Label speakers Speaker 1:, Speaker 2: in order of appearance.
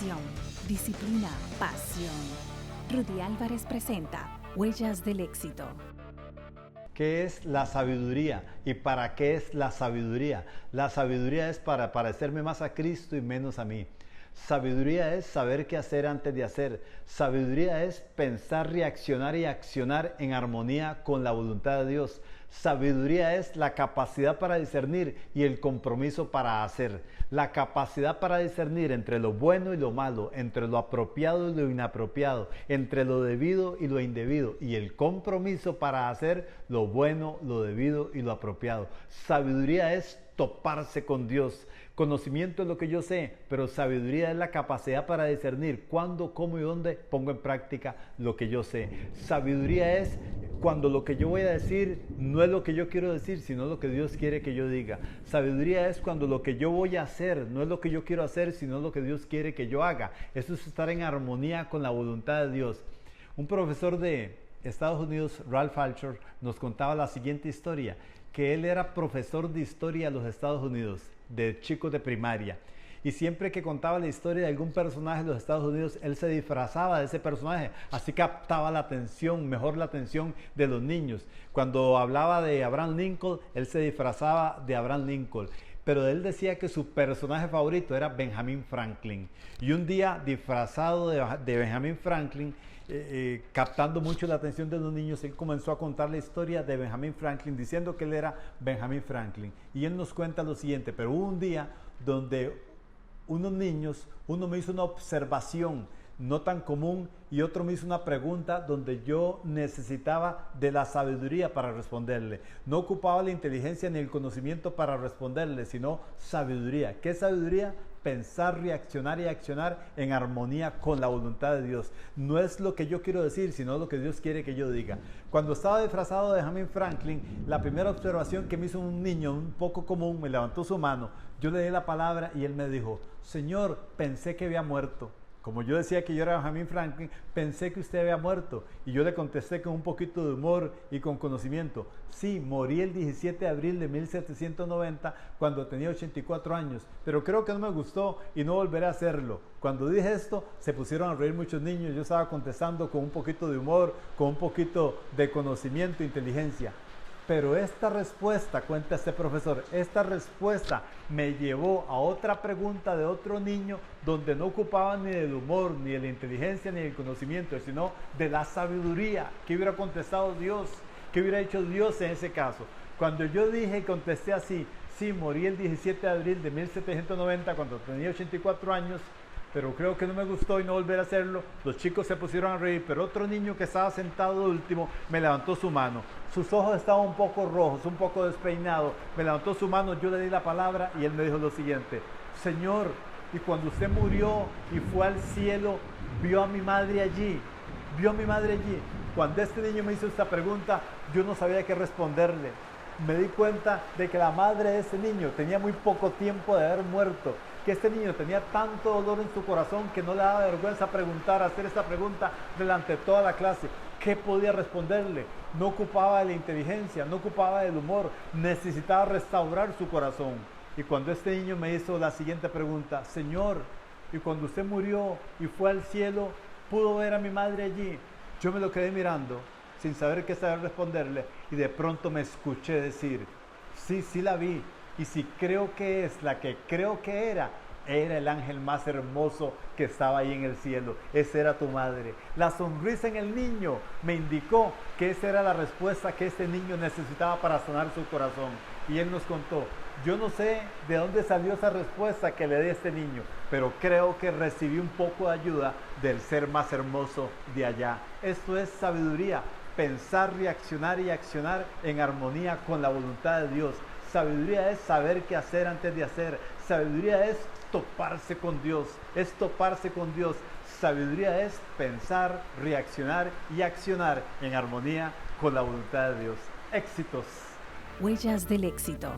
Speaker 1: dedicación, disciplina, pasión. Rudy Álvarez presenta Huellas del Éxito.
Speaker 2: ¿Qué es la sabiduría? ¿Y para qué es la sabiduría? La sabiduría es para parecerme más a Cristo y menos a mí. Sabiduría es saber qué hacer antes de hacer. Sabiduría es pensar, reaccionar y accionar en armonía con la voluntad de Dios. Sabiduría es la capacidad para discernir y el compromiso para hacer. La capacidad para discernir entre lo bueno y lo malo, entre lo apropiado y lo inapropiado, entre lo debido y lo indebido, y el compromiso para hacer lo bueno, lo debido y lo apropiado. Sabiduría es toparse con Dios. Conocimiento es lo que yo sé, pero sabiduría es la capacidad para discernir cuándo, cómo y dónde pongo en práctica lo que yo sé. Sabiduría es cuando lo que yo voy a decir no es lo que yo quiero decir, sino lo que Dios quiere que yo diga. Sabiduría es cuando lo que yo voy a hacer no es lo que yo quiero hacer, sino lo que Dios quiere que yo haga. Eso es estar en armonía con la voluntad de Dios. Un profesor de Estados Unidos, Ralph Altscher, nos contaba la siguiente historia, que él era profesor de historia en los Estados Unidos, de chicos de primaria. Y siempre que contaba la historia de algún personaje de los Estados Unidos, él se disfrazaba de ese personaje, así captaba la atención, mejor la atención de los niños. Cuando hablaba de Abraham Lincoln, él se disfrazaba de Abraham Lincoln. Pero él decía que su personaje favorito era Benjamin Franklin. Y un día, disfrazado de Benjamin Franklin, captando mucho la atención de los niños, él comenzó a contar la historia de Benjamin Franklin, diciendo que él era Benjamin Franklin. Y él nos cuenta lo siguiente: pero hubo un día donde unos niños, uno me hizo una observación no tan común y otro me hizo una pregunta donde yo necesitaba de la sabiduría para responderle. No ocupaba la inteligencia ni el conocimiento para responderle, sino sabiduría. ¿Qué es sabiduría? Pensar, reaccionar y accionar en armonía con la voluntad de Dios. No es lo que yo quiero decir, sino lo que Dios quiere que yo diga. Cuando estaba disfrazado de Benjamin Franklin, la primera observación que me hizo un niño un poco común, me levantó su mano, yo le di la palabra y él me dijo: Señor, pensé que había muerto. Como yo decía que yo era Benjamin Franklin, pensé que usted había muerto. Y yo le contesté con un poquito de humor y con conocimiento: sí, morí el 17 de abril de 1790 cuando tenía 84 años, pero creo que no me gustó y no volveré a hacerlo. Cuando dije esto, se pusieron a reír muchos niños. Yo estaba contestando con un poquito de humor, con un poquito de conocimiento e inteligencia. Pero esta respuesta, cuenta este profesor, esta respuesta me llevó a otra pregunta de otro niño donde no ocupaba ni del humor, ni de la inteligencia, ni del conocimiento, sino de la sabiduría. ¿Qué hubiera contestado Dios? ¿Qué hubiera hecho Dios en ese caso? Cuando yo dije y contesté así: sí, morí el 17 de abril de 1790 cuando tenía 84 años, pero creo que no me gustó y no volver a hacerlo, los chicos se pusieron a reír, pero otro niño que estaba sentado de último me levantó su mano. Sus ojos estaban un poco rojos, un poco despeinados. Me levantó su mano, yo le di la palabra y él me dijo lo siguiente: Señor, y cuando usted murió y fue al cielo, vio a mi madre allí. Vio a mi madre allí. Cuando este niño me hizo esta pregunta, yo no sabía qué responderle. Me di cuenta de que la madre de ese niño tenía muy poco tiempo de haber muerto, que este niño tenía tanto dolor en su corazón que no le daba vergüenza hacer esta pregunta delante de toda la clase. ¿Qué podía responderle? No ocupaba de la inteligencia, no ocupaba del humor, necesitaba restaurar su corazón. Y cuando este niño me hizo la siguiente pregunta: Señor, y cuando usted murió y fue al cielo, ¿pudo ver a mi madre allí? Yo me lo quedé mirando sin saber qué saber responderle, y de pronto me escuché decir: sí, sí la vi, y si creo que es la que creo que era el ángel más hermoso que estaba ahí en el cielo. Esa era tu madre. La sonrisa en el niño me indicó que esa era la respuesta que este niño necesitaba para sanar su corazón. Y él nos contó: yo no sé de dónde salió esa respuesta que le di a este niño, pero creo que recibí un poco de ayuda del ser más hermoso de allá. Esto es sabiduría: pensar, reaccionar y accionar en armonía con la voluntad de Dios. Sabiduría es saber qué hacer antes de hacer. Sabiduría es toparse con Dios, es toparse con Dios. Sabiduría es pensar, reaccionar y accionar en armonía con la voluntad de Dios. Éxitos.
Speaker 1: Huellas del Éxito.